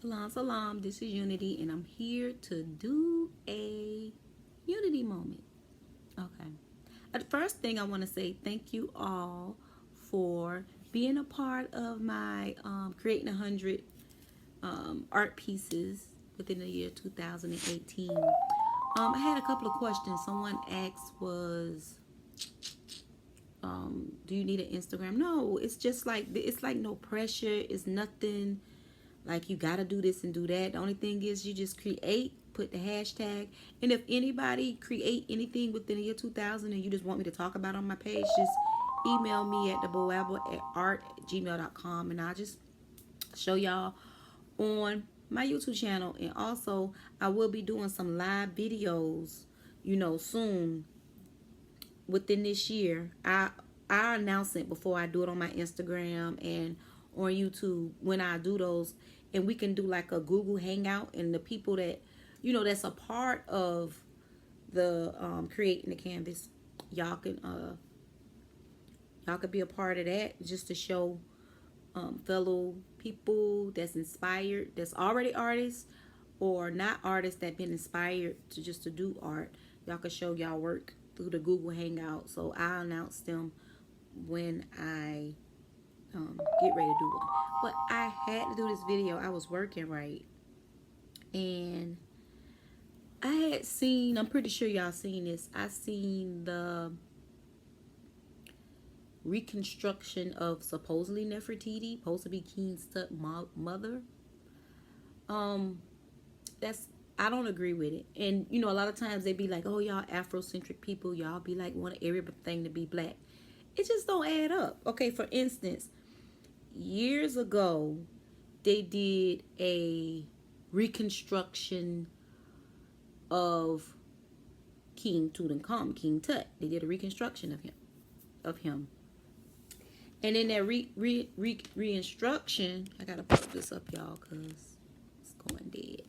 Salam, salam. This is Unity, and I'm here to do a Unity moment. Okay. The first thing I want to say thank you all for being a part of my creating 100 art pieces within the year 2018. I had a couple of questions. Someone asked do you need an Instagram? No, it's like no pressure. It's nothing like you gotta do this and do that. The only thing is you just create, put the hashtag, and if anybody create anything within the year 2000 and you just want me to talk about on my page, just email me at the boabwart@gmail.com, and I'll just show y'all on my YouTube channel. And also I will be doing some live videos, soon within this year. I announce it before I do it on my Instagram and on YouTube when I do those, and we can do like a Google Hangout, and the people that that's a part of the creating the canvas, y'all can be a part of that, just to show fellow people that's inspired, that's already artists or not artists, that been inspired to do art. Y'all can show y'all work through the Google Hangout. So I announce them when I get ready to do one. But I had to do this video. I was working, right, and I had seen, I'm pretty sure y'all seen this, I seen the reconstruction of supposedly Nefertiti, supposed to be King Tut's mother. That's, I don't agree with it. And a lot of times they be like, oh, y'all Afrocentric people, y'all be like, want everything to be black. It just don't add up. Okay, for instance, years ago they did a reconstruction of King Tutankhamun, King Tut. They did a reconstruction of him. And in that reinstruction, I gotta put this up, y'all, cause it's going dead.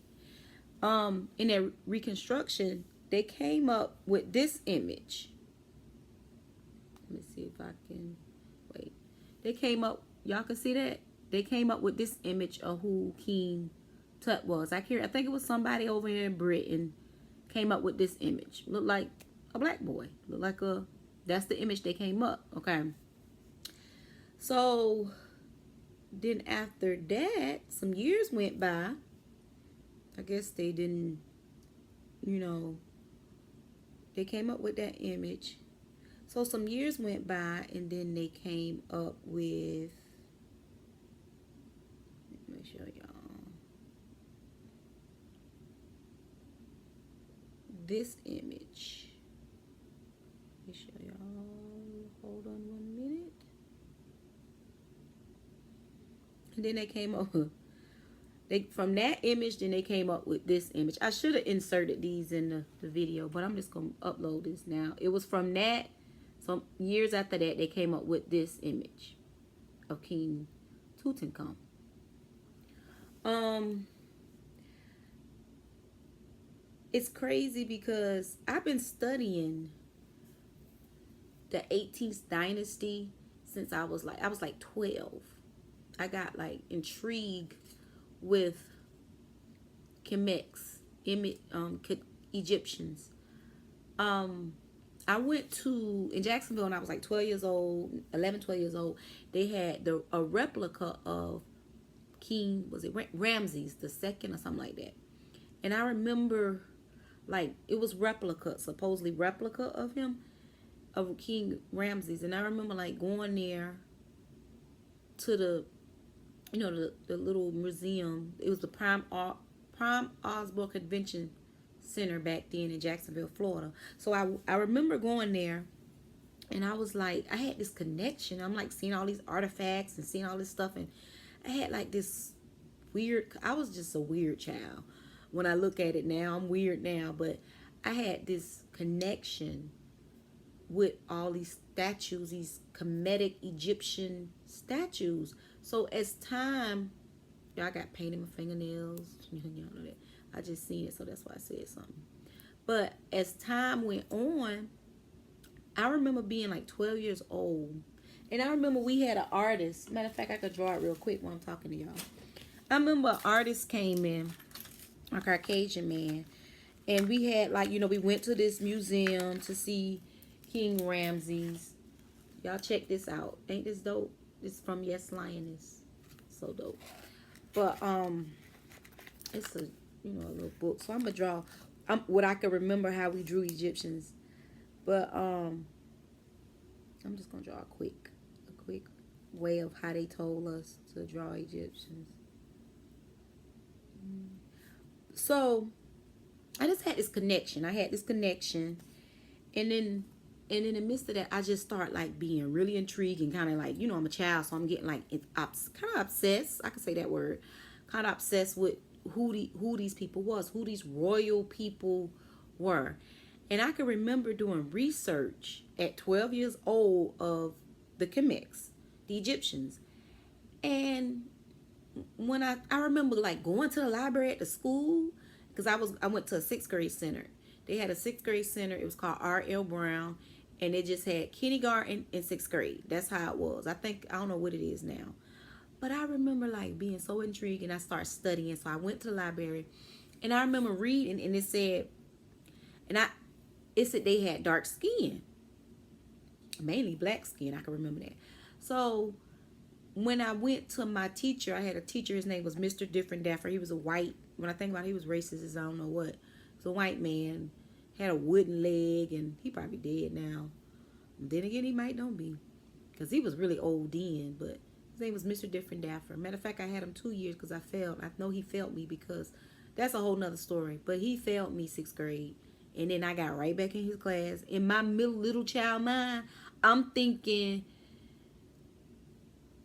In that reconstruction, they came up with this image. Let me see if I can wait. They came up, y'all can see that? They came up with this image of who King Tut was. I think it was somebody over here in Britain came up with this image. Looked like a black boy. Looked like that's the image they came up. Okay. So then after that, some years went by. I guess they didn't, they came up with that image. So some years went by, and then they came up with, let me show y'all, this image. Let me show y'all, hold on 1 minute. And then they came up with, from that image, then they came up with this image. I should have inserted these in the video, but I'm just going to upload this now. It was from that, some years after that, they came up with this image of King Tutankhamun. It's crazy because I've been studying the 18th dynasty since I was like 12. I got like intrigued with Kemeks, Egyptians. I went to, in Jacksonville when I was like 12 years old, 11, 12 years old, they had a replica of King, was it Ramses the second or something like that. And I remember, like, it was supposedly replica of him, of King Ramses. And I remember like going there to the little museum. It was the Prime Osborne Convention Center back then in Jacksonville, Florida. So I remember going there, and I was like, I had this connection. I'm like seeing all these artifacts and seeing all this stuff, and I had like this I was just a weird child. When I look at it now, I'm weird now, but I had this connection with all these statues, these Kemetic Egyptian statues. So as time, y'all got paint in my fingernails, y'all know that. I just seen it, so that's why I said something. But as time went on, I remember being like 12 years old, and I remember we had an artist. Matter of fact, I could draw it real quick while I'm talking to y'all. I remember an artist came in, a Caucasian man, and we had like, you know, we went to this museum to see King Ramses. Y'all check this out. Ain't this dope? It's from Yes Lioness. So dope. But it's a, you know, a little book. So I'm gonna draw what I can remember how we drew Egyptians. But I'm just gonna draw a quick way of how they told us to draw Egyptians. So I just had this connection. And then in the midst of that, I just start like being really intrigued and kind of like, you know, I'm a child, so I'm getting like kind of obsessed. I can say that word. Kind of obsessed with who these people was, who these royal people were. And I can remember doing research at 12 years old of the Kemeks, the Egyptians. And when I remember like going to the library at the school, because I went to a 6th grade center. They had a 6th grade center. It was called R.L. Brown, and it just had kindergarten and 6th grade. That's how it was. I don't know what it is now. But I remember like being so intrigued, and I started studying. So I went to the library, and I remember reading, and it said they had dark skin, mainly black skin. I can remember that. So when I went to my teacher, I had a teacher. His name was Mr. Different Daffer. He was a white. When I think about it, he was racist as I don't know what. He was a white man, had a wooden leg, and he probably dead now. Then again, he might don't be, because he was really old then. But his name was Mr. Different Daffer. Matter of fact, I had him 2 years because I failed. I know he failed me because that's a whole nother story. But he failed me 6th grade. And then I got right back in his class. In my little child mind, I'm thinking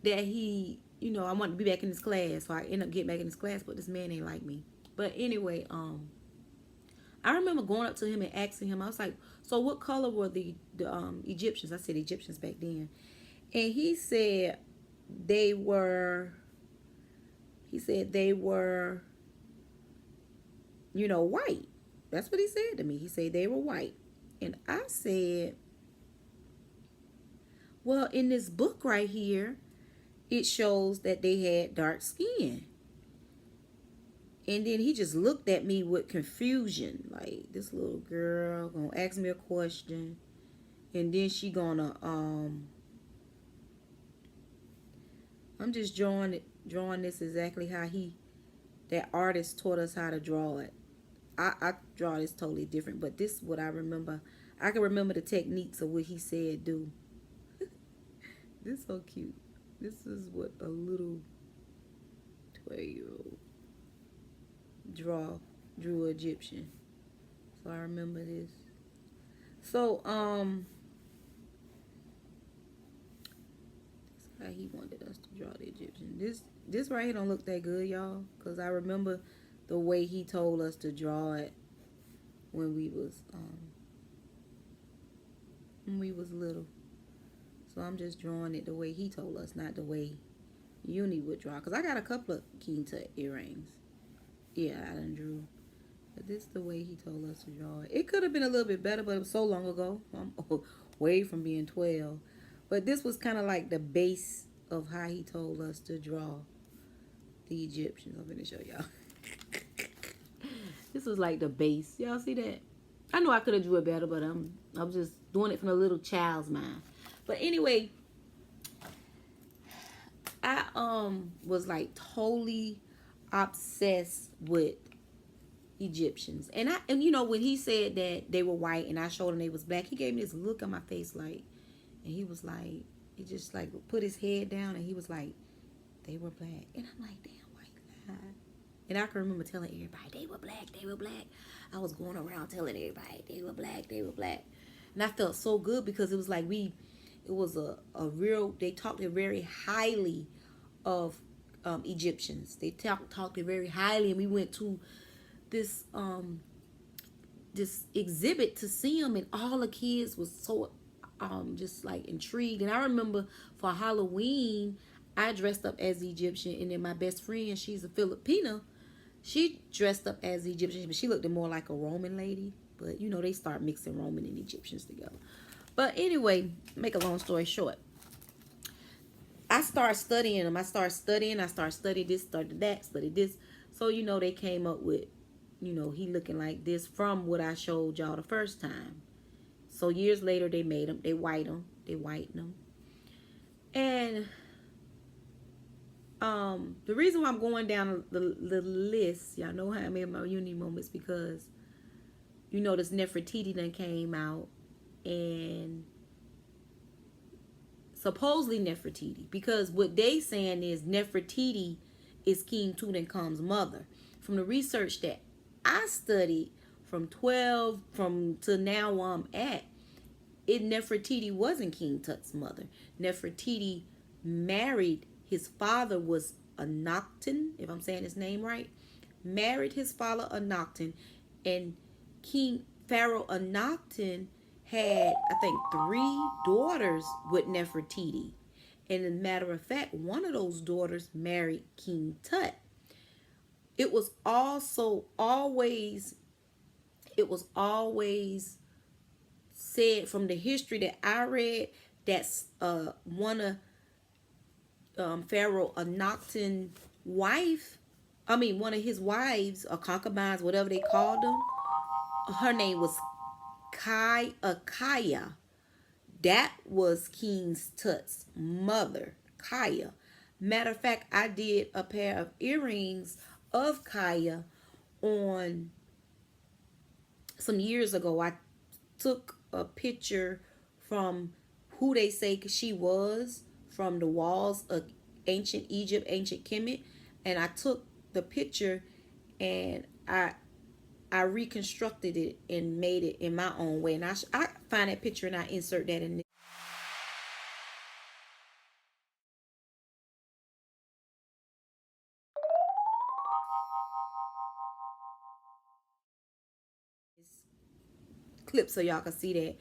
that he, you know, I wanted to be back in his class. So I ended up getting back in his class, but this man ain't like me. But anyway, I remember going up to him and asking him, I was like, so what color were the Egyptians? I said Egyptians back then. And he said they were, you know, white. That's what he said to me. He said they were white. And I said, well, in this book right here, it shows that they had dark skin. And then he just looked at me with confusion. Like, this little girl gonna ask me a question. And then she gonna, I'm just drawing this exactly how that artist taught us how to draw it. I draw this totally different, but this is what I remember. I can remember the techniques of what he said do. This is so cute. This is what a little 12-year-old drew Egyptian. So I remember this. So this how he wanted us to draw the Egyptian. This right here don't look that good, y'all, because I remember the way he told us to draw it when we was little. So I'm just drawing it the way he told us, not the way Uni would draw. Because I got a couple of King Tut earrings. Yeah, I done drew. But this is the way he told us to draw it. It could have been a little bit better, but it was so long ago. I'm way from being 12. But this was kind of like the base of how he told us to draw the Egyptians. I'm going to show y'all. This was like the base. Y'all see that? I know I could have drew it better, but I'm just doing it from a little child's mind. But anyway, I was like totally obsessed with Egyptians. And you know, when he said that they were white and I showed him they was black, he gave me this look on my face like, and he was like, he just like put his head down and he was like, they were black. And I'm like, damn, white guy. And I can remember telling everybody, they were black, they were black. I was going around telling everybody, they were black, they were black. And I felt so good because it was like it was a real, they talked very highly of Egyptians. They talked very highly, and we went to this exhibit to see them, and all the kids was so just like intrigued. And I remember for Halloween, I dressed up as Egyptian, and then my best friend, she's a Filipina, she dressed up as Egyptian, but she looked more like a Roman lady. But you know, they start mixing Roman and Egyptians together. But anyway, make a long story short, I start studying them. I start studying this, study that, study this. So, they came up with, he looking like this from what I showed y'all the first time. So years later, they made them. They whiten them. And the reason why I'm going down the list, y'all know how I'm in my uni moments, because this Nefertiti done came out, and supposedly Nefertiti, because what they saying is Nefertiti is King Tutankhamun's mother. From the research that I studied from 12 from to now where I'm at, Nefertiti wasn't King Tut's mother. Nefertiti married, his father was Akhenaten, if I'm saying his name right, married his father Akhenaten, and King Pharaoh Akhenaten had, I think, 3 daughters with Nefertiti. And as a matter of fact, one of those daughters married King Tut. It was always said from the history that I read, that's one of Pharaoh Akhenaten's one of his wives or concubines, whatever they called them. Her name was Kaya. That was King Tut's mother, Kaya. Matter of fact, I did a pair of earrings of Kaya on some years ago. I took a picture from who they say she was from the walls of ancient Egypt, ancient Kemet, and I took the picture and I reconstructed it and made it in my own way. And I find that picture and I insert that in this clip so y'all can see that.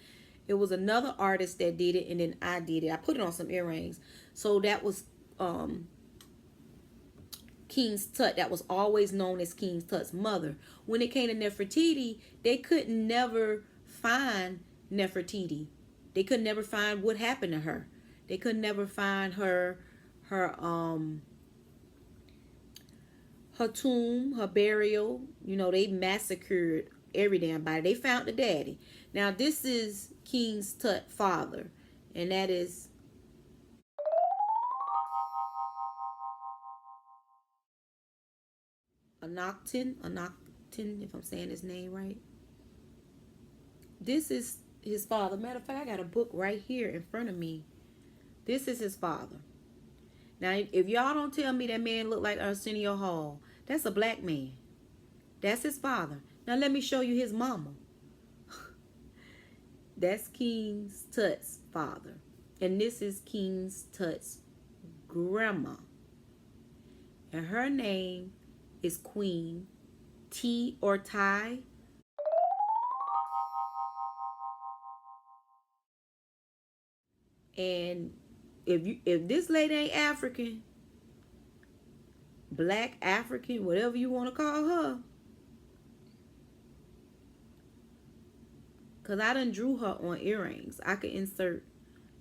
It was another artist that did it, and then I did it. I put it on some earrings. So that was King's Tut. That was always known as King's Tut's mother. When it came to Nefertiti, they could never find Nefertiti. They could never find what happened to her. They could never find her tomb, her burial. They massacred every damn body. They found the daddy. Now this is King's Tut father, and that is Akhenaten, if I'm saying his name right. This is his father. Matter of fact, I got a book right here in front of me. This is his father. Now, if y'all don't tell me that man looked like Arsenio Hall, that's a black man. That's his father. Now, let me show you his mama. That's King Tut's father. And this is King Tut's grandma. And her name is Queen T or Tai. And if this lady ain't African, black African, whatever you want to call her, because I done drew her on earrings. I could insert,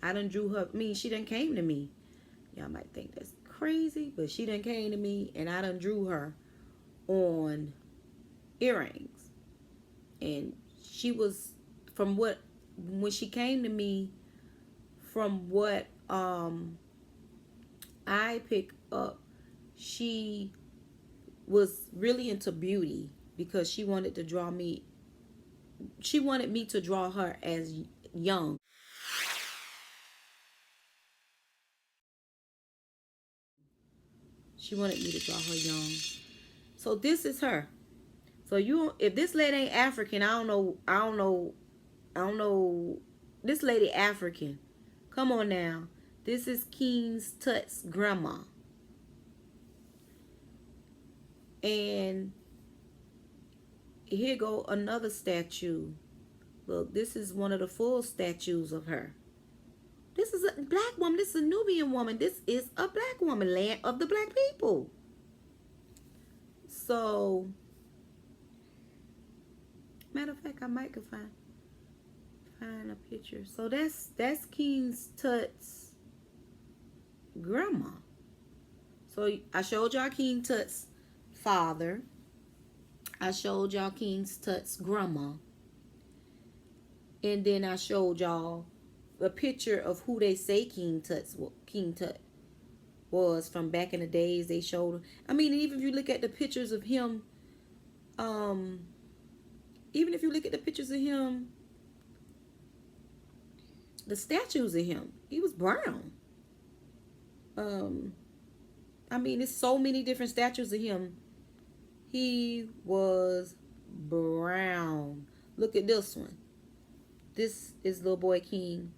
I done drew her, she done came to me. Y'all might think that's crazy, but she done came to me and I done drew her on earrings. And she was, when she came to me, from what I picked up, she was really into beauty, because she wanted to draw me. She wanted me to draw her as young. She wanted me to draw her young. So this is her. So if this lady ain't African, I don't know. This lady African. Come on now. This is King Tut's grandma. And here go another statue. Look, this is one of the full statues of her. This is a black woman. This is a Nubian woman. This is a black woman, land of the black people. So, matter of fact, I might could find a picture. So that's King Tut's grandma. So I showed y'all King Tut's father. I showed y'all King Tut's grandma. And then I showed y'all a picture of who they say King Tut was from back in the days. They showed, I mean, even if you look at the pictures of him, even if you look at the pictures of him, the statues of him, he was brown. I mean, there's so many different statues of him. He was brown. Look at this one. This is little boy King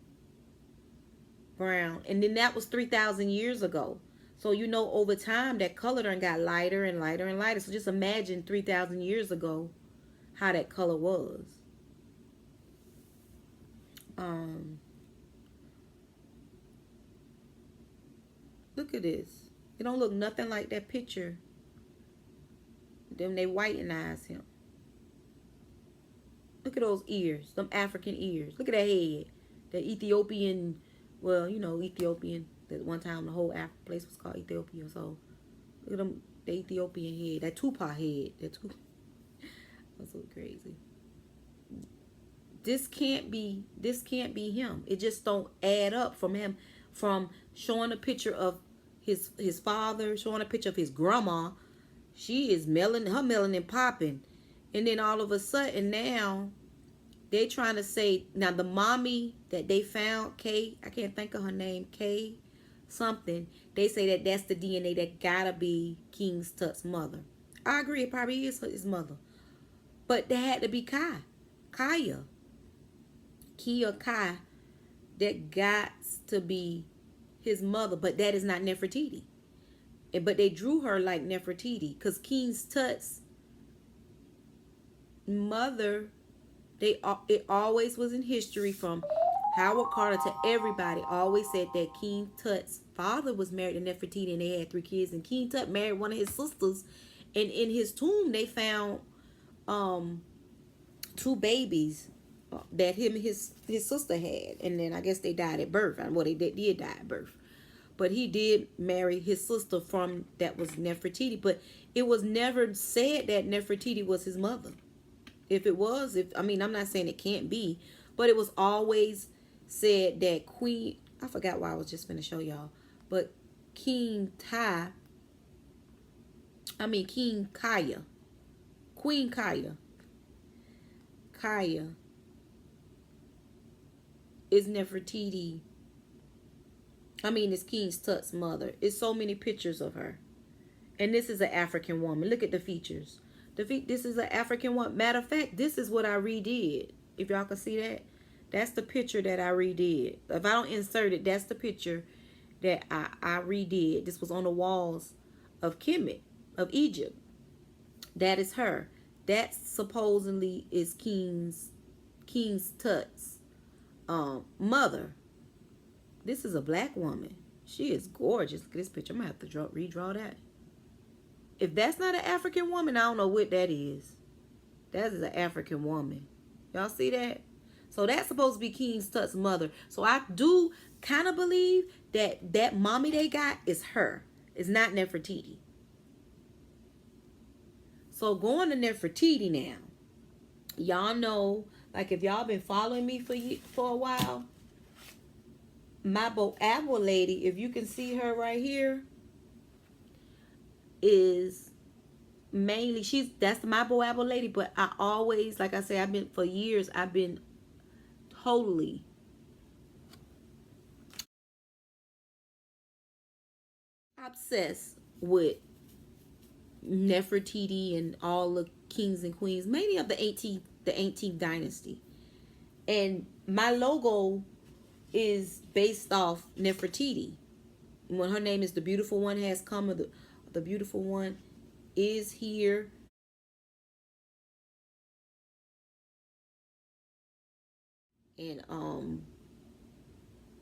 Brown. And then that was 3,000 years ago. So, you know, over time, that color done got lighter and lighter and lighter. So just imagine 3,000 years ago how that color was. Look at this. It don't look nothing like that picture. Then they whitenize him. Look at those ears. Them African ears. Look at that head. That Ethiopian, well, you know, Ethiopian. That one time the whole place was called Ethiopia. So, look at them, the Ethiopian head. That Tupac head. That's so crazy. This can't be him. It just don't add up from him. From showing a picture of his father, showing a picture of his grandma. She is melanin popping. And then all of a sudden now, they trying to say, now the mommy that they found, K, I can't think of her name, K something. They say that that's the DNA that gotta be King Tut's mother. I agree, it probably is his mother. But there had to be Kai or Kai, that got to be his mother. But that is not Nefertiti. But they drew her like Nefertiti. Because King Tut's mother, it always was in history from Howard Carter to everybody always said that King Tut's father was married to Nefertiti and they had 3 kids. And King Tut married one of his sisters. And in his tomb, they found 2 babies that him and his sister had. And then I guess they died at birth. Well, they did die at birth. But he did marry his sister from that was Nefertiti. But it was never said that Nefertiti was his mother. If it was, I mean, I'm not saying it can't be, but it was always said that Queen, I forgot why I was just going to show y'all, but Queen Kaya is Nefertiti. I mean, it's King Tut's mother. It's so many pictures of her. And this is an African woman. Look at the features. This is an African woman. Matter of fact, this is what I redid. If y'all can see that. That's the picture that I redid. If I don't insert it, that's the picture that I redid. This was on the walls of Kemet, of Egypt. That is her. That supposedly is King Tut's mother. This is a black woman. She is gorgeous. Look at this picture. I'm going to have to redraw that. If that's not an African woman, I don't know what that is. That is an African woman. Y'all see that? So that's supposed to be King Tut's mother. So I do kind of believe that that mommy they got is her. It's not Nefertiti. So going to Nefertiti now. Y'all know, like if y'all been following me for a while, my boabwart lady, if you can see her right here, is mainly, that's my boabwart lady. But I always, like I say, for years, I've been totally obsessed with Nefertiti and all the kings and queens, mainly of the 18th dynasty. And my logo is based off Nefertiti. When her name is the beautiful one has come, or the beautiful one is here. And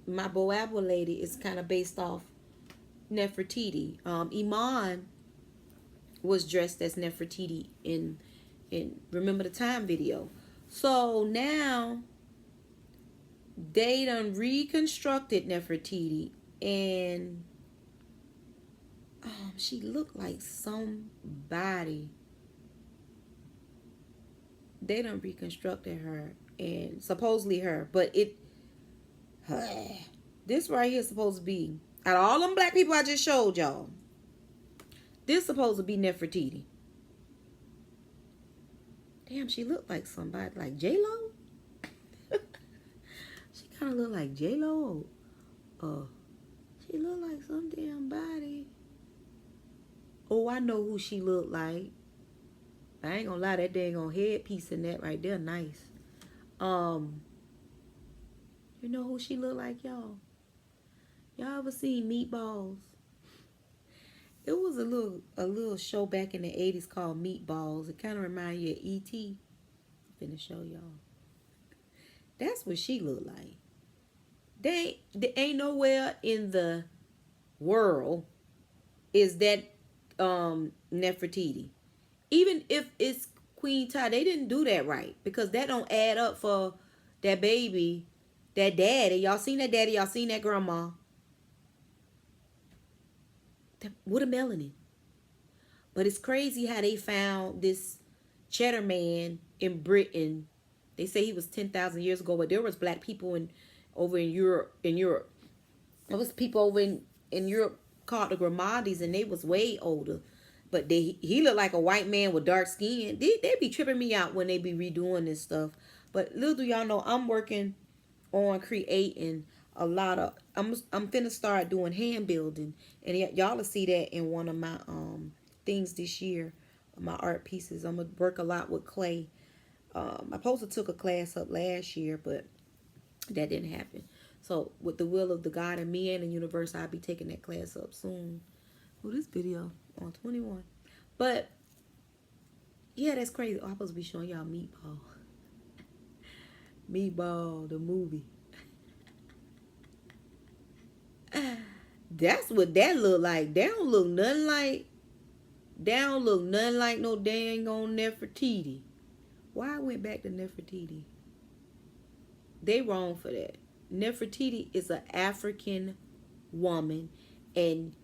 my boabwart lady is kind of based off Nefertiti. Iman was dressed as Nefertiti in Remember the Time video. So now they done reconstructed Nefertiti, and She looked like somebody. They done reconstructed her and supposedly her, but this right here is supposed to be, out of all them black people I just showed y'all, this supposed to be Nefertiti. Damn, she looked like somebody, like J-Lo. She kind of looked like J-Lo. She looked like some damn body. Oh, I know who she looked like. I ain't gonna lie, that dang on headpiece in that right there, nice. You know who she looked like, y'all? Y'all ever seen Meatballs? It was a little show back in the 80s called Meatballs. It kind of reminded you of E.T. I'm finna show y'all. That's what she looked like. There ain't nowhere in the world is that Nefertiti. Even if it's Queen Ty, they didn't do that right, because that don't add up for that baby, that daddy. Y'all seen that daddy? Y'all seen that grandma? With a melanin. But it's crazy how they found this cheddar man in Britain. They say he was 10,000 years ago, but there was black people over in Europe. There was people over in Europe called the Grimaldis, and they was way older. But he looked like a white man with dark skin. They be tripping me out when they be redoing this stuff. But little do y'all know, I'm working on creating a lot of, I'm finna start doing hand building, and y'all will see that in one of my things this year, my art pieces. I'm gonna work a lot with clay. I supposed to took a class up last year, but that didn't happen. So with the will of the God and me and the universe, I'll be taking that class up soon. Oh, this video on 21. But yeah, that's crazy. Oh, I'm supposed to be showing y'all Meatball. Meatball, the movie. That's what that look like. They don't look nothing like no dang on Nefertiti. Why I went back to Nefertiti? They wrong for that. Nefertiti is an African woman, and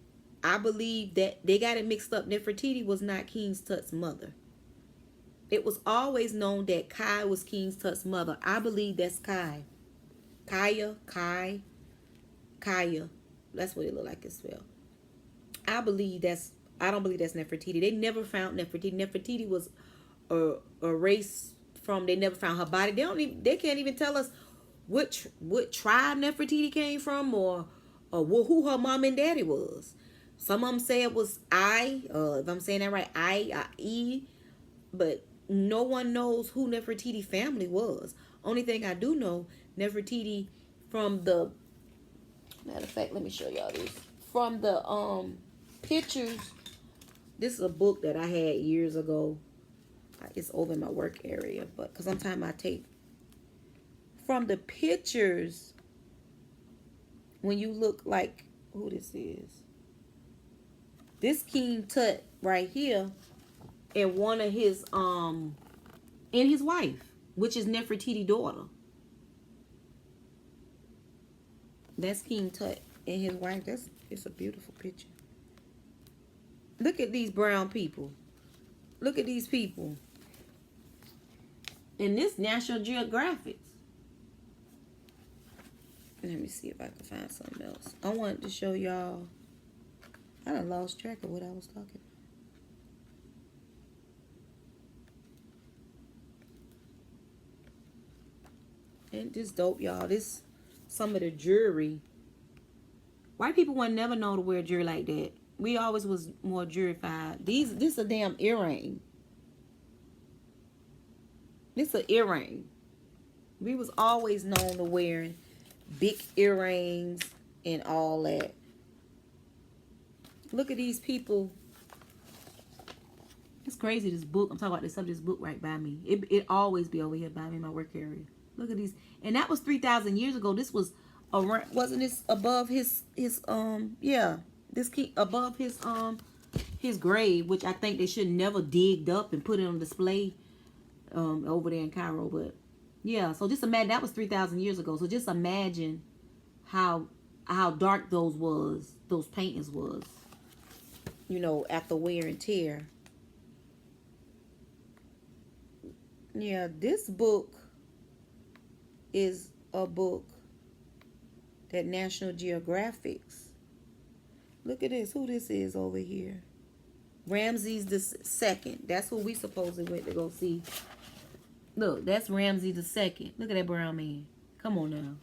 I believe that they got it mixed up. Nefertiti was not King Tut's mother. It was always known that Kai was King Tut's mother. I believe that's Kai. Kaya. That's what it looked like as well. I don't believe that's Nefertiti. They never found Nefertiti. Nefertiti was a race from, they never found her body. They can't even tell us what tribe Nefertiti came from, or who her mom and daddy was. Some of them say it was if I'm saying that right, I, but no one knows who Nefertiti family was. Only thing I do know, Nefertiti from the, matter of fact, let me show y'all this. From the pictures, this is a book that I had years ago. It's over in my work area, but because sometimes I take from the pictures, when you look like who this is. This King Tut right here, and one of his and his wife, which is Nefertiti's daughter. That's King Tut and his wife. It's a beautiful picture. Look at these brown people. Look at these people. And this National Geographic. Let me see if I can find something else. I wanted to show y'all. I done lost track of what I was talking about. And this dope, y'all. This some of the jewelry. White people would never know to wear jewelry like that. We always was more jewelrified. This a damn earring. This a earring. We was always known to wearing big earrings and all that. Look at these people. It's crazy, this book. I'm talking about this book right by me. It always be over here by me in my work area. Look at these. And that was 3,000 years ago. This was wasn't this above his yeah. This key above his grave, which I think they should never digged up and put it on display over there in Cairo. But yeah, so just imagine that was 3,000 years ago. So just imagine how dark those paintings was. you know, after wear and tear. Yeah, this book is a book that National Geographic's. Look at this. Who this is over here? Ramses the Second. That's who we supposedly went to go see. Look, that's Ramses the Second. Look at that brown man. Come on now.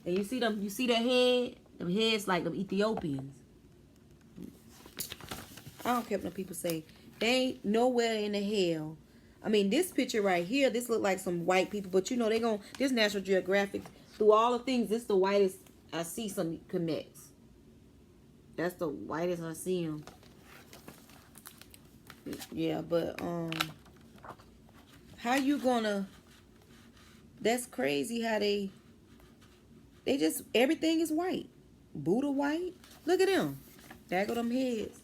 And you see them? You see that head? Them heads like them Ethiopians. I don't care what people say. They ain't nowhere in the hell. I mean, this picture right here, this look like some white people, but you know they gon' this National Geographic through all the things. This the whitest I see some connects. That's the whitest I see them. Yeah, but how you gonna? That's crazy how they just everything is white. Buddha white. Look at them. There go them heads.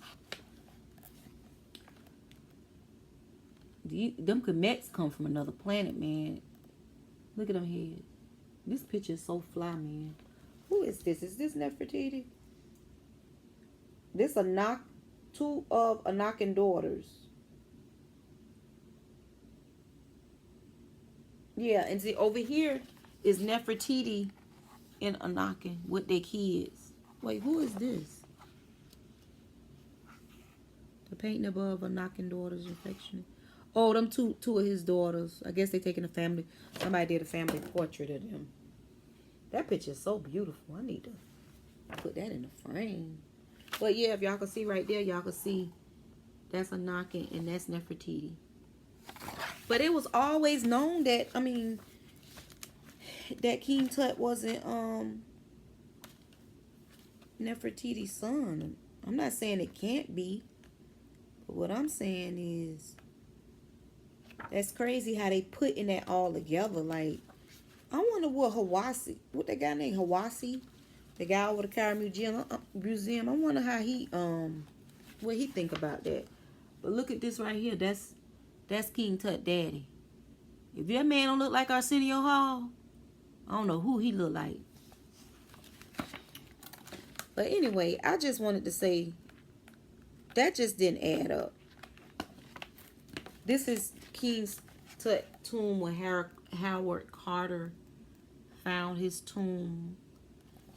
Them comets come from another planet, man. Look at them heads. This picture is so fly, man. Who is this? Is this Nefertiti? This two of Anakin daughters. Yeah, and see over here is Nefertiti and Anakin with their kids. Wait, who is this? The painting above Anakin daughters affectionate. Oh, them two of his daughters. I guess they taking a family. Somebody did a family portrait of them. That picture is so beautiful. I need to put that in the frame. But yeah, if y'all can see right there, y'all can see that's Anakin and that's Nefertiti. But it was always known that, I mean, that King Tut wasn't Nefertiti's son. I'm not saying it can't be. But what I'm saying is that's crazy how they putting that all together. Like, I wonder what what that guy named Hawassi, the guy over the Cairo Museum. I wonder how he what he think about that. But look at this right here. That's King Tut daddy. If that man don't look like Arsenio Hall, I don't know who he look like. But anyway, I just wanted to say that just didn't add up. This is King Tut tomb where Howard Carter found his tomb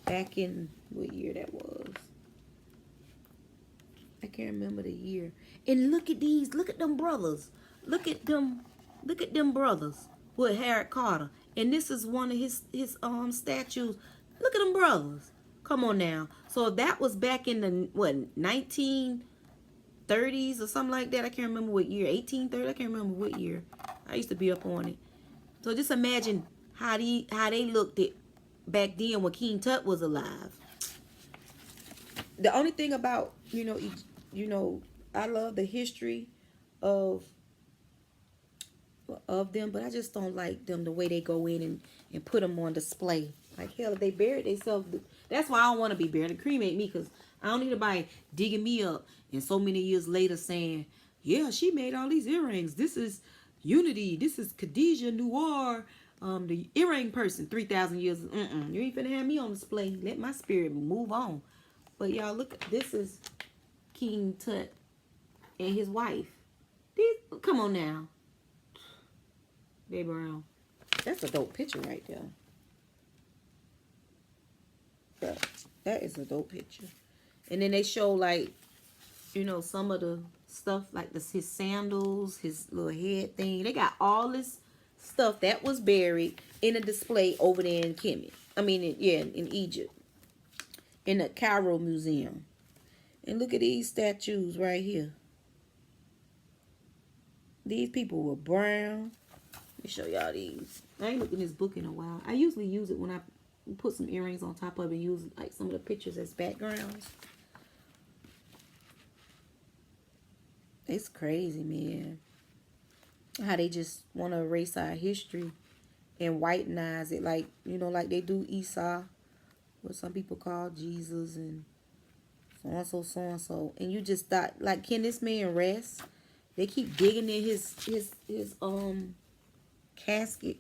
back in what year that was. I can't remember the year. And look at these. Look at them brothers. Look at them brothers with Howard Carter. And this is one of his statues. Look at them brothers. Come on now. So that was back in the what 1930s or something like that. I can't remember what year. 1830. I can't remember what year. I used to be up on it. So just imagine how they looked at back then when King Tut was alive. The only thing about I love the history of them, but I just don't like them the way they go in and put them on display. Like hell, if they buried themselves, that's why I don't want to be buried. And cremate me, because I don't need anybody digging me up and so many years later saying, yeah, she made all these earrings. This is Unity. This is Khadijah Noir, the earring person. 3,000 years. You ain't finna have me on display. Let my spirit move on. But y'all look, this is King Tut and his wife. Come on now. Baby Brown. That's a dope picture right there. That is a dope picture. And then they show like, some of the stuff like his sandals, his little head thing. They got all this stuff that was buried in a display over there in Kemet. In Egypt. In the Cairo Museum. And look at these statues right here. These people were brown. Let me show y'all these. I ain't looked in this book in a while. I usually use it when I put some earrings on top of it and use like some of the pictures as backgrounds. It's crazy, man. How they just want to erase our history and whitenize it like, like they do Esau, what some people call Jesus, and so-and-so, so-and-so. And you just thought, like, can this man rest? They keep digging in his casket,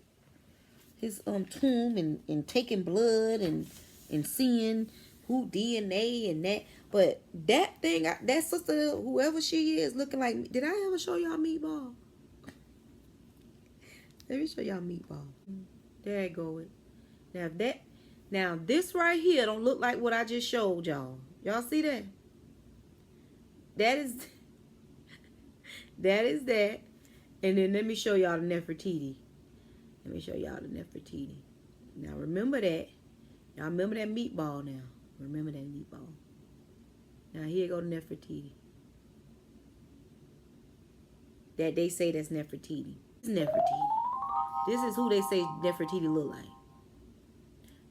his tomb, and taking blood and seeing who DNA and that. But that thing, that sister, whoever she is, looking like me. Did I ever show y'all Meatball? Let me show y'all Meatball. There you go. Now this right here don't look like what I just showed y'all. Y'all see that? That is that. And then let me show y'all the Nefertiti. Let me show y'all the Nefertiti. Now remember that. Y'all remember that Meatball now. Remember that Meatball. Now here go the Nefertiti. That they say that's Nefertiti. It's Nefertiti. This is who they say Nefertiti look like.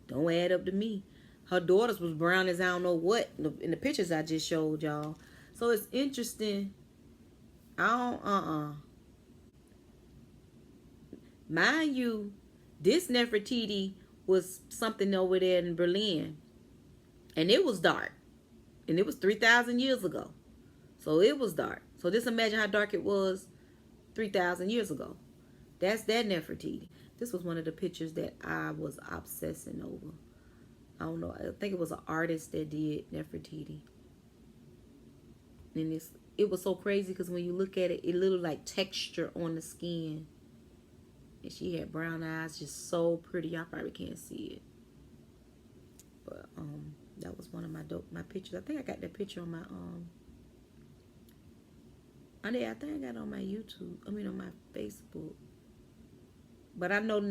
Don't add up to me. Her daughters was brown as I don't know what in the pictures I just showed y'all. So it's interesting. I don't, Mind you, this Nefertiti was something over there in Berlin. And it was dark. And it was 3,000 years ago. So it was dark. So just imagine how dark it was 3,000 years ago. That's that Nefertiti. This was one of the pictures that I was obsessing over. I don't know. I think it was an artist that did Nefertiti. And it was so crazy because when you look at it, it looked like texture on the skin. And she had brown eyes, just so pretty. Y'all probably can't see it. But that was one of my pictures. I think I got that picture on my I think I got it on my YouTube. I mean on my Facebook. But I know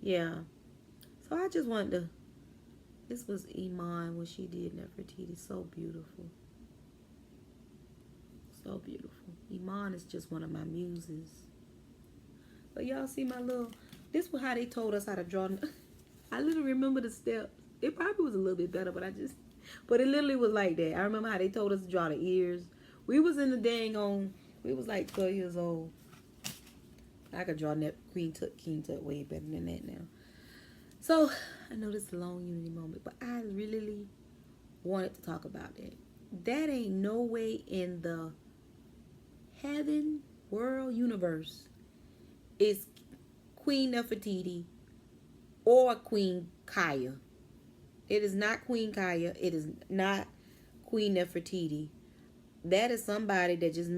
yeah. So I just wanted to. This was Iman when she did Nefertiti. So beautiful. So beautiful. Iman is just one of my muses. But y'all see my little. This was how they told us how to draw. I literally remember the steps. It probably was a little bit better, but it literally was like that. I remember how they told us to draw the ears. We was in the we was like 12 years old. I could draw Queen Tut, King Tut way better than that now. So, I know this is a long Unity moment, but I really wanted to talk about that. That ain't no way in the heaven, world, universe is Queen Nefertiti or Queen Kaya. It is not Queen Kaya. It is not Queen Nefertiti. That is somebody that just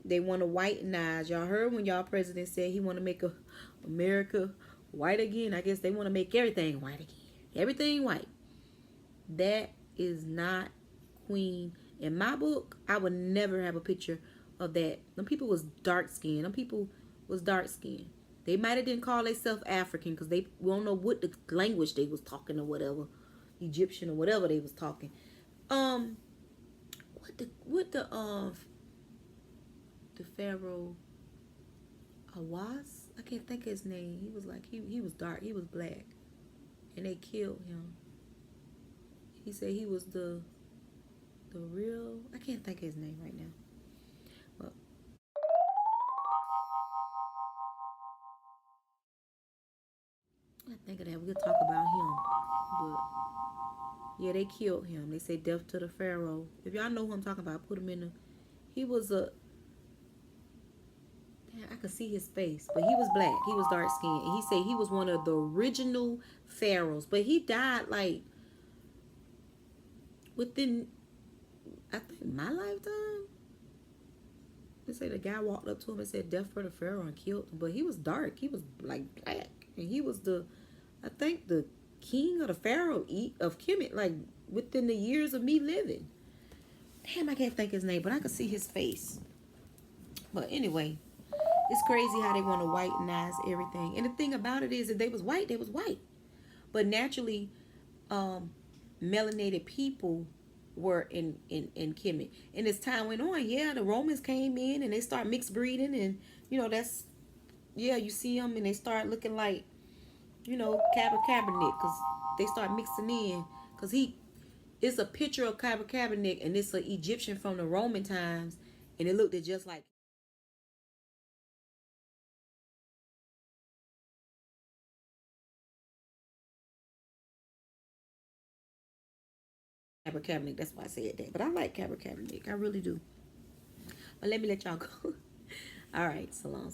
they want to whitenize. Y'all heard when y'all president said he want to make America white again. I guess they want to make everything white again. Everything white. That is not Queen. In my book, I would never have a picture of that. Them people was dark skinned. Them people was dark skinned. They might have didn't call themselves African because we don't know what the language they was talking or whatever. Egyptian or whatever they was talking. The Pharaoh Awas? I can't think of his name. He was like he was dark, he was black. And they killed him. He said he was the real, I can't think of his name right now. But I think of that. We'll talk about him. But yeah, they killed him. They say death to the Pharaoh. If y'all know who I'm talking about, put him in he was I could see his face, but he was black. He was dark skinned. And he said he was one of the original pharaohs. But he died like within, I think, my lifetime. They say the guy walked up to him and said death for the pharaoh and killed him. But he was dark. He was like black. And he was I think the king of the pharaoh of Kemet, like within the years of me living. Damn, I can't think his name, but I could see his face. But anyway, it's crazy how they want to whitenize everything. And the thing about it is, if they was white, they was white. But naturally, melanated people were in Kemet. And as time went on, yeah, the Romans came in and they start mixed breeding. And, you see them and they start looking like, Kaepernick. Because they start mixing in. Because it's a picture of Kaepernick and it's an Egyptian from the Roman times. And it looked just like Kaepernick. That's why I said that. But I like Kaepernick. I really do. But let me let y'all go. All right. So long.